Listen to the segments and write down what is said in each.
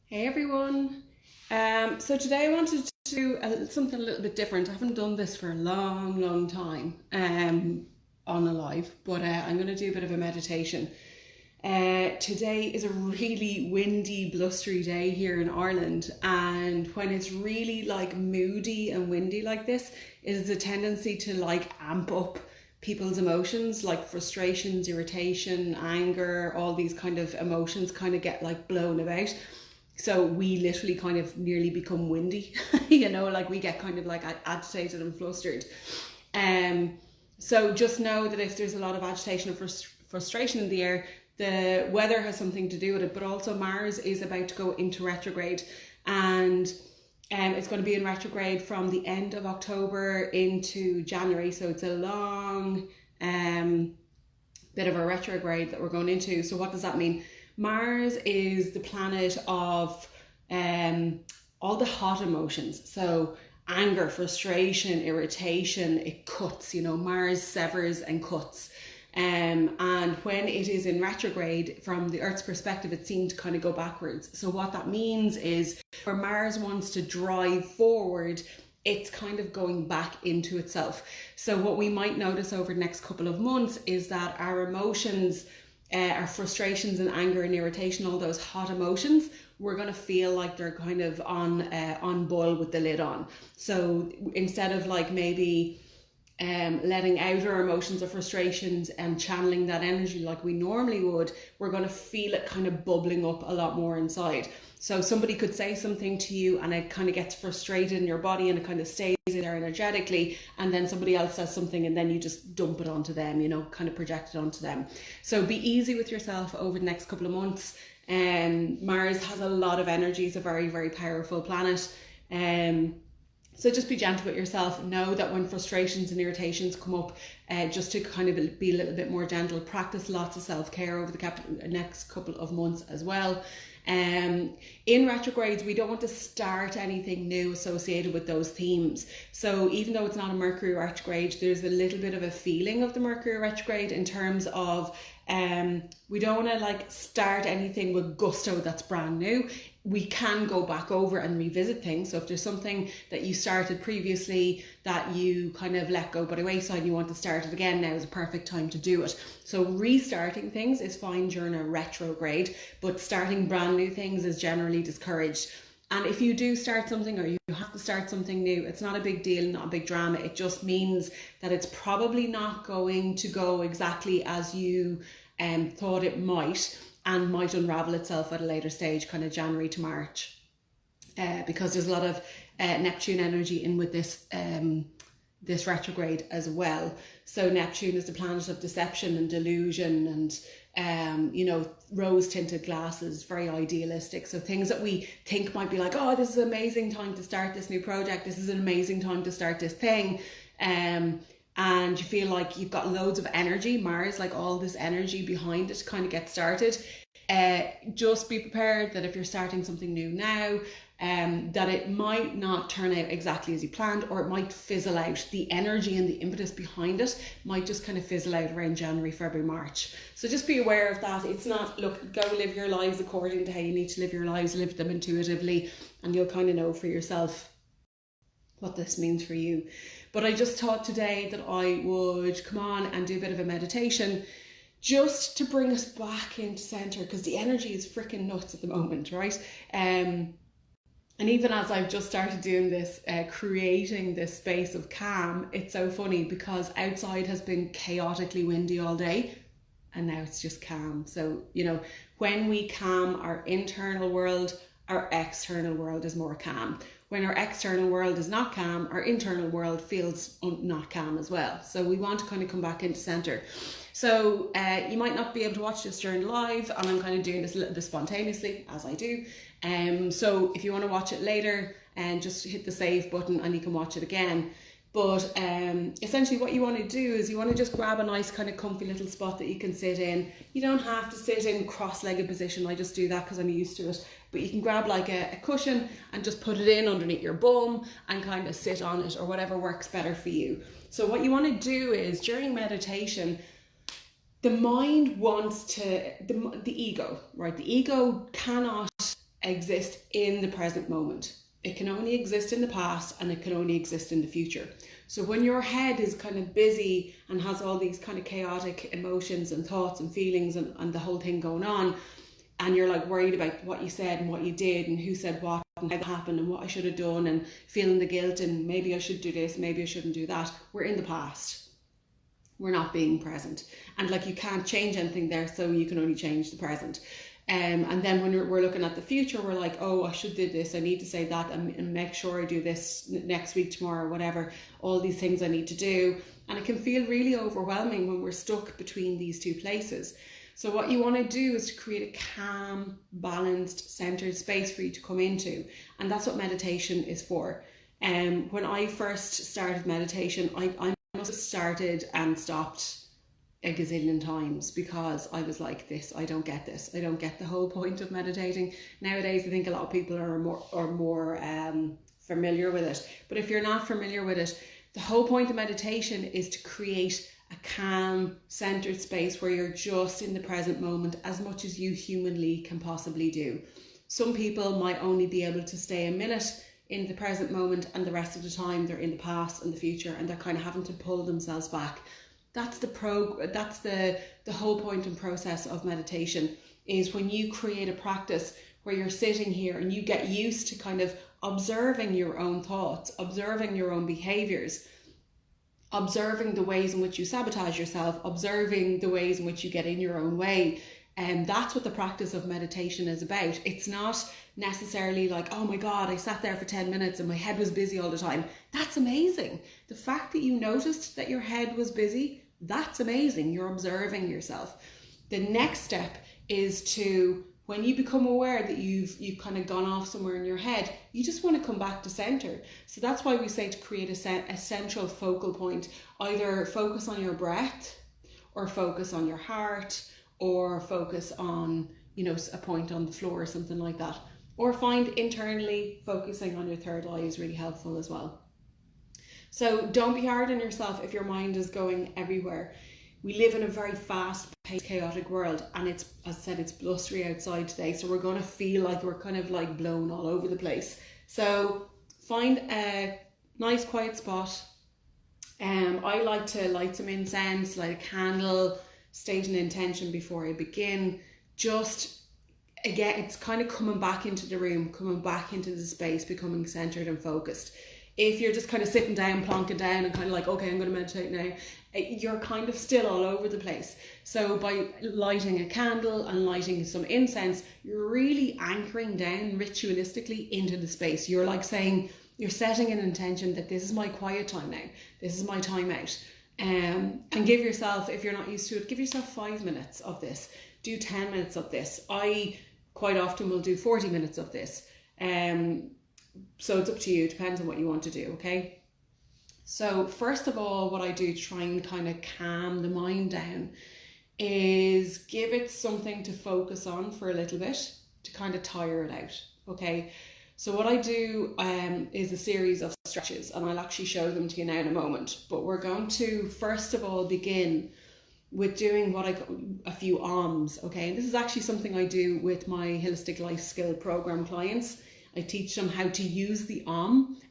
Hey everyone. So today I wanted to do something a little bit different. I haven't done this for a long time on a live, but I'm going to do a bit of a meditation. Today is a really windy, blustery day here in Ireland, and when it's really like moody and windy like this, is a tendency to like amp up people's emotions, like frustrations, irritation, anger, all these kind of emotions kind of get like blown about. So we literally kind of nearly become windy, like we get kind of like agitated and flustered. So just know that if there's a lot of agitation and frustration in the air, the weather has something to do with it, but also Mars is about to go into retrograde, and it's going to be in retrograde from the end of October into January. So it's a long bit of a retrograde that we're going into. So what does that mean? Mars is the planet of all the hot emotions. So anger, frustration, irritation, it cuts, Mars severs and cuts. And when it is in retrograde, from the Earth's perspective, it seems to kind of go backwards. So what that means is where Mars wants to drive forward, it's kind of going back into itself. So what we might notice over the next couple of months is that our emotions, our frustrations and anger and irritation, all those hot emotions, we're going to feel like they're kind of on boil with the lid on. So instead of like maybe letting out our emotions or frustrations and channeling that energy like we normally would, we're going to feel it kind of bubbling up a lot more inside. So somebody could say something to you and it kind of gets frustrated in your body and it kind of stays in there energetically, and then somebody else says something and then you just dump it onto them, kind of project it onto them. So be easy with yourself over the next couple of months. Mars has a lot of energy. It's a very, very powerful planet. So just be gentle with yourself. Know that when frustrations and irritations come up, just to kind of be a little bit more gentle. Practice lots of self-care over the next couple of months as well. In retrogrades, we don't want to start anything new associated with those themes. So even though it's not a Mercury retrograde, there's a little bit of a feeling of the Mercury retrograde in terms of we don't want to like start anything with gusto that's brand new. We can go back over and revisit things. So if there's something that you started previously that you kind of let go by the wayside and you want to start it again, now is a perfect time to do it. So restarting things is fine during a retrograde, but starting brand new things is generally discouraged. And if you do start something or you have to start something new, it's not a big deal, not a big drama. It just means that it's probably not going to go exactly as you thought it might, and might unravel itself at a later stage, kind of January to March, because there's a lot of Neptune energy in with this retrograde as well. So Neptune is the planet of deception and delusion and rose tinted glasses, very idealistic. So things that we think might be like, oh, this is an amazing time to start this new project, this is an amazing time to start this thing, and you feel like you've got loads of energy, Mars, like all this energy behind it to kind of get started. Just be prepared that if you're starting something new now, that it might not turn out exactly as you planned, or it might fizzle out. The energy and the impetus behind it might just kind of fizzle out around January, February, March. So just be aware of that. It's not, look, go live your lives according to how you need to live your lives, live them intuitively, and you'll kind of know for yourself what this means for you. But I just thought today that I would come on and do a bit of a meditation just to bring us back into center, because the energy is freaking nuts at the moment, right? And even as I've just started doing this, creating this space of calm, it's so funny because outside has been chaotically windy all day and now it's just calm. So, when we calm our internal world, our external world is more calm. When our external world is not calm, our internal world feels not calm as well. So we want to kind of come back into center. So you might not be able to watch this during live, and I'm kind of doing this a little bit spontaneously, as I do. So if you want to watch it later, and just hit the save button and you can watch it again. But essentially what you want to do is you want to just grab a nice kind of comfy little spot that you can sit in. You don't have to sit in cross-legged position. I just do that because I'm used to it. But you can grab like a cushion and just put it in underneath your bum and kind of sit on it, or whatever works better for you. So what you want to do is during meditation, the mind wants to, the ego, right? The ego cannot exist in the present moment. It can only exist in the past, and it can only exist in the future. So when your head is kind of busy and has all these kind of chaotic emotions and thoughts and feelings and the whole thing going on, and you're like worried about what you said and what you did and who said what and how that happened and what I should have done and feeling the guilt and maybe I should do this, maybe I shouldn't do that, we're in the past. We're not being present. And like, you can't change anything there, so you can only change the present. And then when we're looking at the future, we're like, oh, I should do this, I need to say that, and make sure I do this next week, tomorrow, whatever, all these things I need to do. And it can feel really overwhelming when we're stuck between these two places. So what you want to do is to create a calm, balanced, centered space for you to come into. And that's what meditation is for. When I first started meditation, I must have started and stopped a gazillion times, because I was like, I don't get this. I don't get the whole point of meditating. Nowadays, I think a lot of people are more familiar with it. But if you're not familiar with it, the whole point of meditation is to create a calm, centered space where you're just in the present moment as much as you humanly can possibly do. Some people might only be able to stay a minute in the present moment, and the rest of the time they're in the past and the future, and they're kind of having to pull themselves back. That's the whole point and process of meditation, is when you create a practice where you're sitting here and you get used to kind of observing your own thoughts, observing your own behaviors, observing the ways in which you sabotage yourself, observing the ways in which you get in your own way. And that's what the practice of meditation is about. It's not necessarily like, oh my God, I sat there for 10 minutes and my head was busy all the time. That's amazing. The fact that you noticed that your head was busy, that's amazing. You're observing yourself. The next step is to, when you become aware that you've kind of gone off somewhere in your head, you just want to come back to center. So that's why we say to create a central focal point. Either focus on your breath, or focus on your heart, or focus on, a point on the floor or something like that. Or find internally focusing on your third eye is really helpful as well. So don't be hard on yourself if your mind is going everywhere. We live in a very fast-paced, chaotic world, and it's, as I said, it's blustery outside today, so we're going to feel like we're kind of like blown all over the place. So find a nice quiet spot. I like to light some incense, light a candle, state an intention before I begin. Just, again, it's kind of coming back into the room, coming back into the space, becoming centered and focused. If you're just kind of sitting down, plonking down and kind of like, okay, I'm going to meditate now, you're kind of still all over the place. So by lighting a candle and lighting some incense, you're really anchoring down ritualistically into the space. You're like saying, you're setting an intention that this is my quiet time now. This is my time out. And give yourself, if you're not used to it, give yourself 5 minutes of this. Do 10 minutes of this. I quite often will do 40 minutes of this. So it's up to you, it depends on what you want to do, okay? So first of all, what I do to try and kind of calm the mind down is give it something to focus on for a little bit to kind of tire it out, okay? So what I do is a series of stretches, and I'll actually show them to you now in a moment. But we're going to first of all begin with doing what I call a few ohms, okay? And this is actually something I do with my Holistic Life Skill Program clients. I teach them how to use the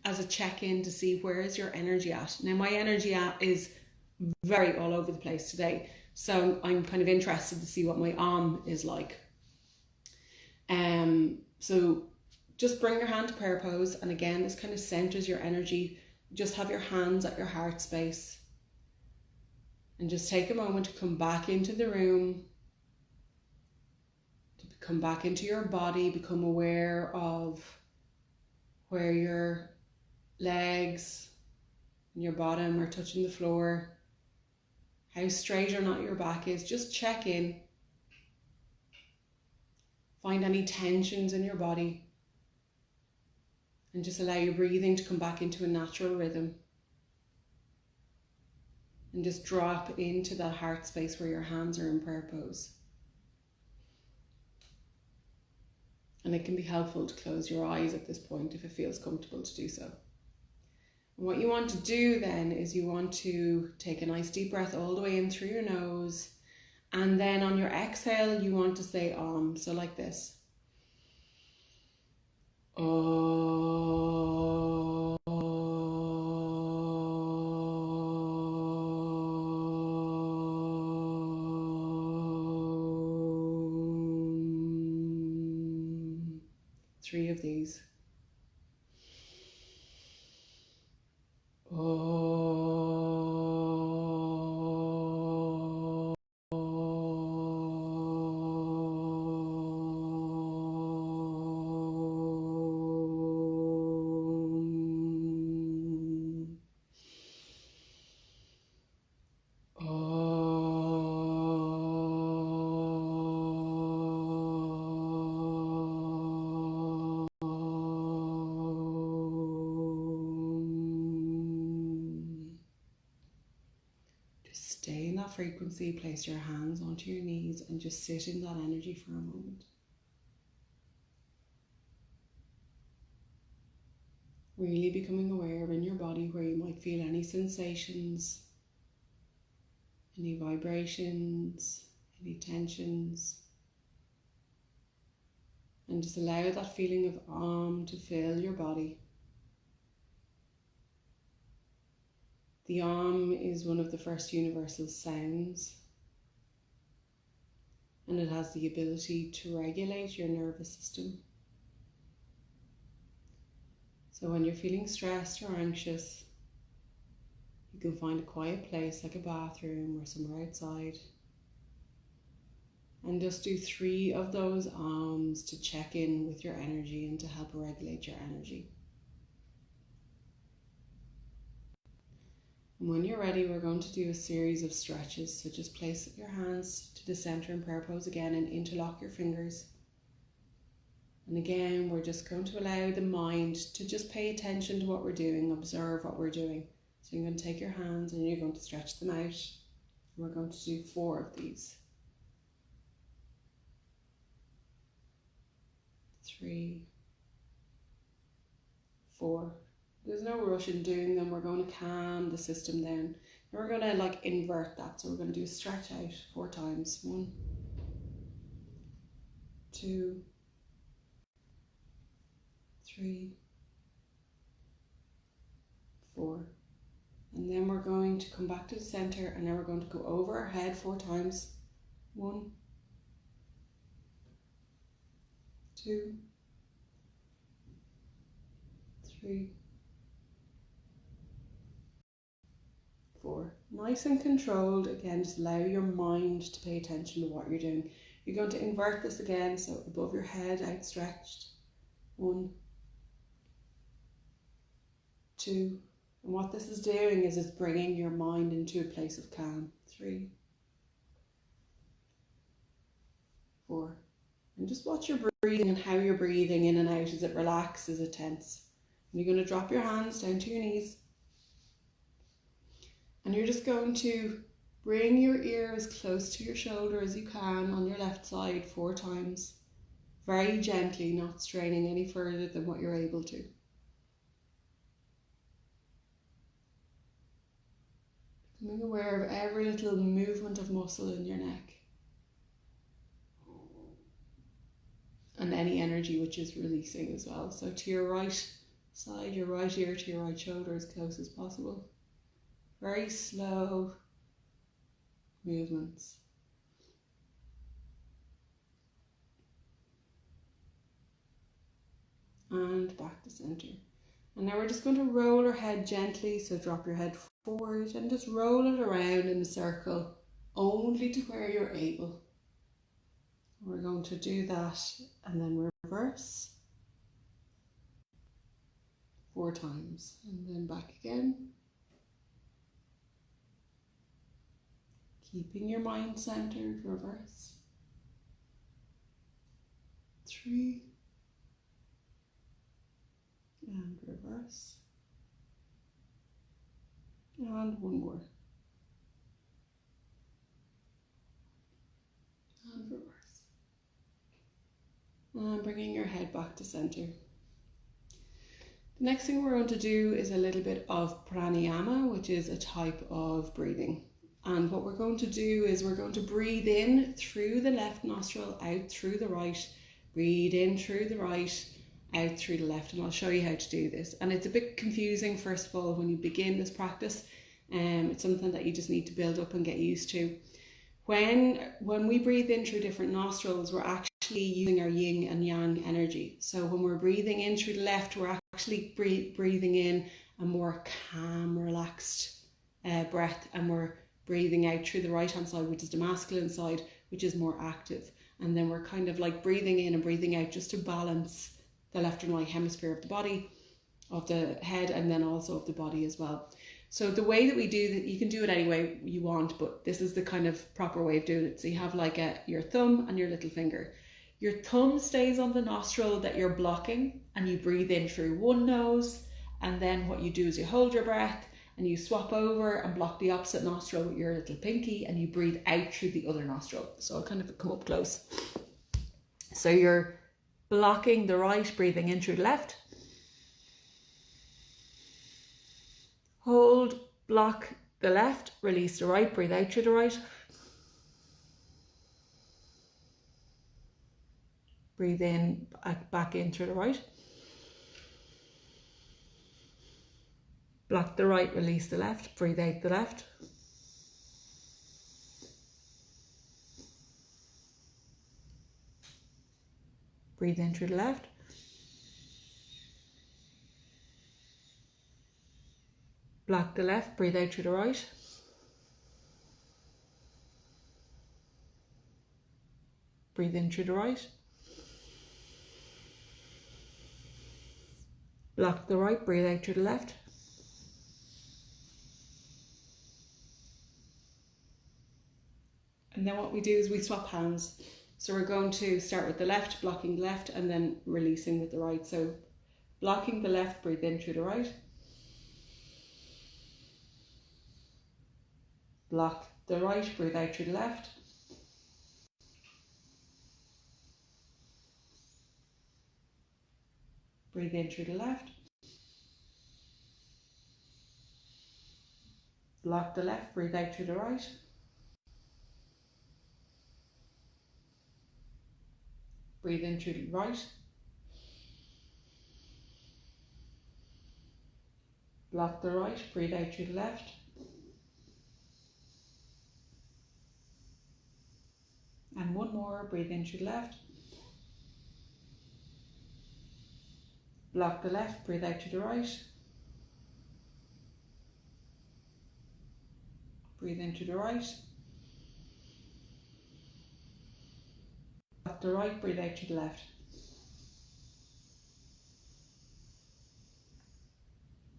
as a check-in to see where is your energy at. Now my energy is very all over the place today, so I'm kind of interested to see what my is like. So just bring your hand to prayer pose, and again this kind of centers your energy. Just have your hands at your heart space, and just take a moment to come back into the room, to come back into your body, become aware of where your legs and your bottom are touching the floor, how straight or not your back is. Just check in. Find any tensions in your body, and just allow your breathing to come back into a natural rhythm. And just drop into that heart space where your hands are in prayer pose. And it can be helpful to close your eyes at this point if it feels comfortable to do so. And what you want to do then is you want to take a nice deep breath all the way in through your nose, and then on your exhale you want to say Om, so like this. 3 of these. Stay in that frequency, place your hands onto your knees and just sit in that energy for a moment. Really becoming aware in your body where you might feel any sensations, any vibrations, any tensions. And just allow that feeling of to fill your body. The is one of the first universal sounds, and it has the ability to regulate your nervous system. So when you're feeling stressed or anxious, you can find a quiet place like a bathroom or somewhere outside, and just do 3 of those to check in with your energy and to help regulate your energy. And when you're ready, we're going to do a series of stretches. So just place your hands to the center in prayer pose again and interlock your fingers. And again, we're just going to allow the mind to just pay attention to what we're doing, observe what we're doing. So you're going to take your hands and you're going to stretch them out. And we're going to do 4 of these. 3, 4. There's no rush in doing them. We're going to calm the system down. And we're going to invert that. So we're going to do a stretch out 4 times. 1, 2, 3, 4. And then we're going to come back to the center, and now we're going to go over our head 4 times. 1, 2, 3, 4. Nice and controlled. Again, just allow your mind to pay attention to what you're doing. You're going to invert this again, so above your head, outstretched. 1, 2. And what this is doing is it's bringing your mind into a place of calm. 3, 4. And just watch your breathing and how you're breathing in and out. Is it relaxed? Is it tense? And you're going to drop your hands down to your knees. And you're just going to bring your ear as close to your shoulder as you can on your left side 4 times. Very gently, not straining any further than what you're able to. Becoming aware of every little movement of muscle in your neck. And any energy which is releasing as well. So to your right side, your right ear to your right shoulder as close as possible. Very slow movements. And back to center. And now we're just going to roll our head gently. So drop your head forward and just roll it around in a circle only to where you're able. We're going to do that and then reverse 4 times and then back again. Keeping your mind centered, reverse. 3 and reverse. And 1 more. And reverse. And bringing your head back to center. The next thing we're going to do is a little bit of Pranayama, which is a type of breathing. And what we're going to do is we're going to breathe in through the left nostril, out through the right. Breathe in through the right, out through the left. And I'll show you how to do this. And it's a bit confusing, first of all, when you begin this practice. It's something that you just need to build up and get used to. When we breathe in through different nostrils, we're actually actually using our yin and yang energy. So when we're breathing in through the left, we're actually breathing in a more calm, relaxed breath, and we're breathing out through the right hand side, which is the masculine side, which is more active. And then we're kind of like breathing in and breathing out just to balance the left and right hemisphere of the body, of the head, and then also of the body as well. So the way that we do that, you can do it any way you want, but this is the kind of proper way of doing it. So you have like your thumb and your little finger. Your thumb stays on the nostril that you're blocking, and you breathe in through one nose, and then what you do is you hold your breath and you swap over and block the opposite nostril with your little pinky, and you breathe out through the other nostril. So I'll kind of come up close. So you're blocking the right, breathing in through the left. Hold, block the left, release the right, breathe out through the right. Breathe in, back in through the right. Block the right, release the left, breathe out the left. Breathe in through the left. Block the left, breathe out through the right. Breathe in through the right. Block the right, breathe out through the left. And then what we do is we swap hands. So we're going to start with the left, blocking the left, and then releasing with the right. So blocking the left, breathe in through the right. Block the right, breathe out through the left. Breathe in through the left. Block the left, breathe out through the right. Breathe in through the right. Block the right, breathe out through the left. And one more, breathe in through the left. Block the left, breathe out through the right. Breathe in through the right. Block the right, breathe out through the left.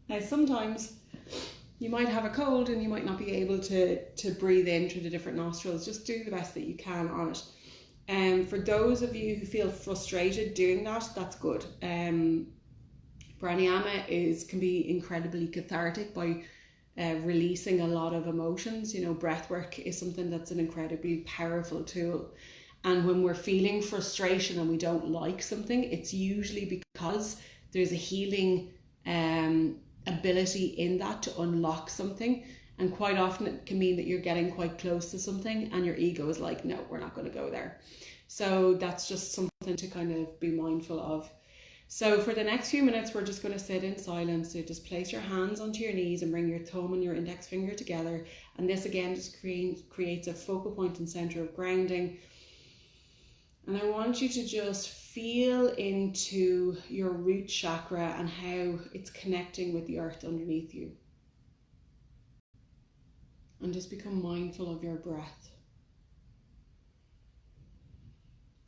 Now sometimes you might have a cold and you might not be able to breathe in through the different nostrils. Just do the best that you can on it. And for those of you who feel frustrated doing that, that's good. Pranayama can be incredibly cathartic by releasing a lot of emotions. You know, breath work is something that's an incredibly powerful tool. And when we're feeling frustration and we don't like something, it's usually because there's a healing ability in that to unlock something. And quite often it can mean that you're getting quite close to something and your ego is like, no, we're not going to go there. So that's just something to kind of be mindful of. So for the next few minutes, we're just going to sit in silence. So just place your hands onto your knees and bring your thumb and your index finger together. And this again just creates a focal point and center of grounding. And I want you to just feel into your root chakra and how it's connecting with the earth underneath you. And just become mindful of your breath.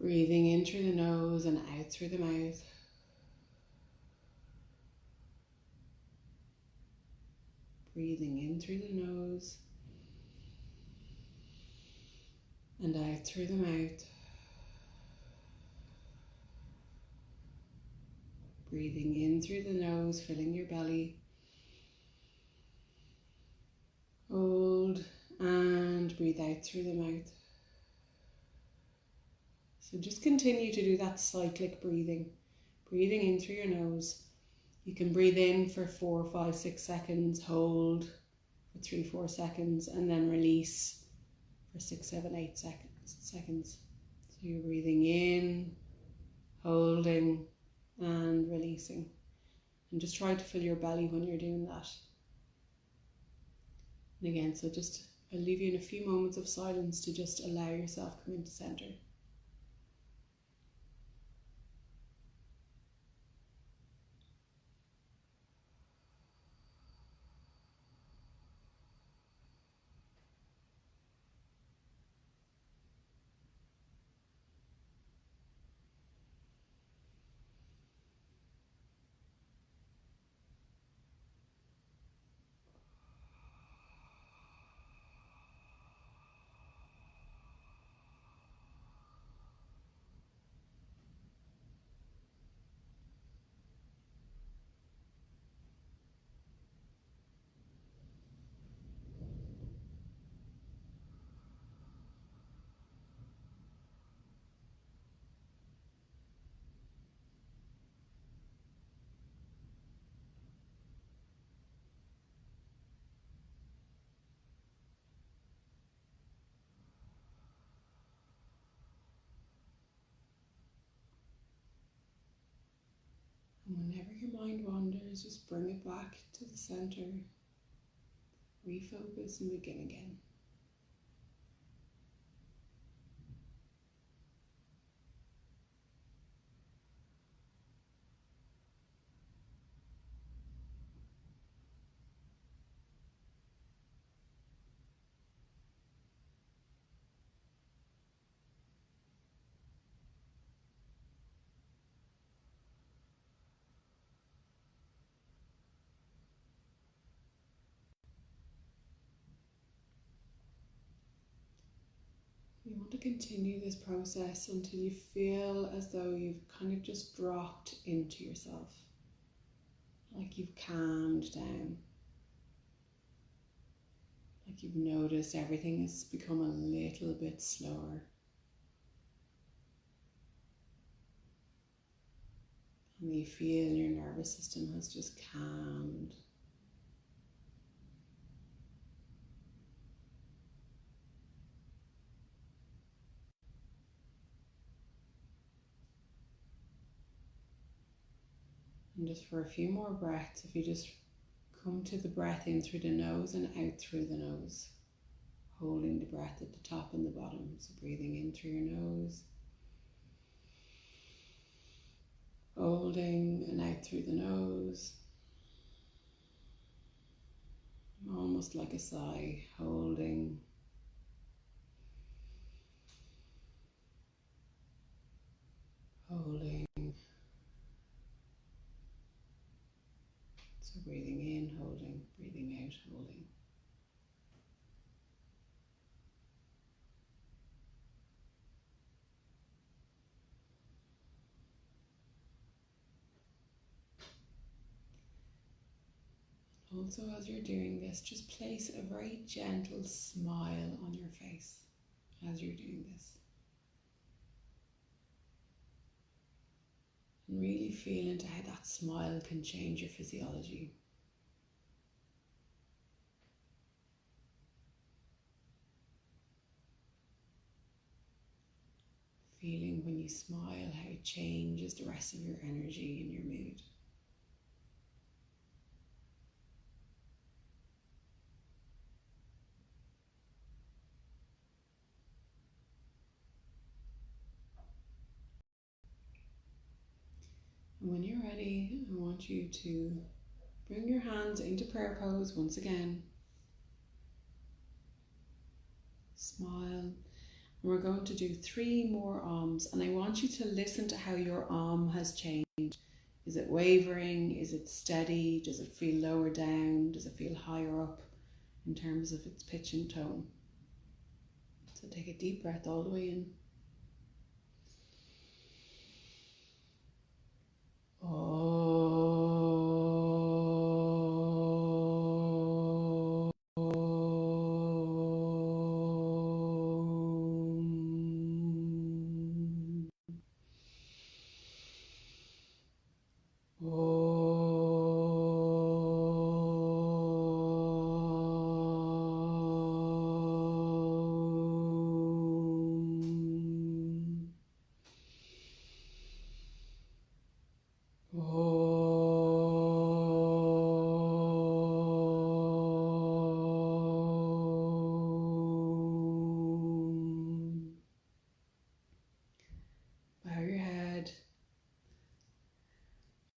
Breathing in through the nose and out through the mouth. Breathing in through the nose and out through the mouth. Breathing in through the nose, filling your belly. Hold and breathe out through the mouth. So just continue to do that cyclic breathing. Breathing in through your nose. You can breathe in for 4, 5, 6 seconds, hold for 3, 4 seconds, and then release for 6, 7, 8 seconds. So you're breathing in, holding, and releasing. And just try to fill your belly when you're doing that. And again, so just I'll leave you in a few moments of silence to just allow yourself come into center. your mind wanders, just bring it back to the center. Refocus and begin again. You want to continue this process until you feel as though you've kind of just dropped into yourself, like you've calmed down, like you've noticed everything has become a little bit slower. And you feel your nervous system has just calmed. And just for a few more breaths, if you just come to the breath in through the nose and out through the nose, holding the breath at the top and the bottom. So breathing in through your nose, holding, and out through the nose. Almost like a sigh, holding. Holding. So breathing in, holding, breathing out, holding. Also, as you're doing this, just place a very gentle smile on your face as you're doing this. And really feel into how that smile can change your physiology. Feeling when you smile how it changes the rest of your energy and your mood. And when you're ready, I want you to bring your hands into prayer pose once again. Smile. And we're going to do 3 more Oms, and I want you to listen to how your Om has changed. Is it wavering? Is it steady? Does it feel lower down? Does it feel higher up in terms of its pitch and tone? So take a deep breath all the way in.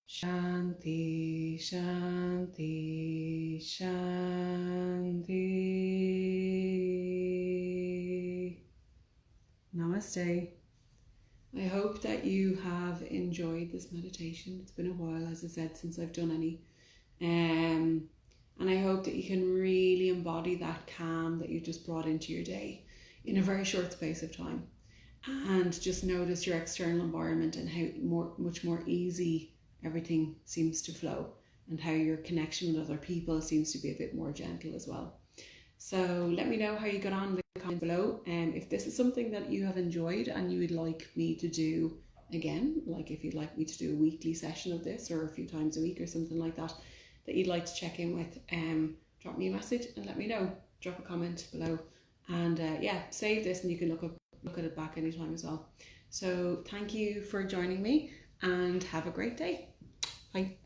Shanti, Shanti, Shanti. Namaste. I hope that you have enjoyed this meditation. It's been a while, as I said, since I've done any. And I hope that you can really embody that calm that you just brought into your day in a very short space of time. And just notice your external environment and how much more easy everything seems to flow, and how your connection with other people seems to be a bit more gentle as well. So let me know how you got on in the comments below, and if this is something that you have enjoyed and you would like me to do again, like if you'd like me to do a weekly session of this or a few times a week or something like that, that you'd like to check in with, drop me a message and let me know. Drop a comment below, and yeah, save this and you can look at it back anytime as well. So thank you for joining me and have a great day. Bye.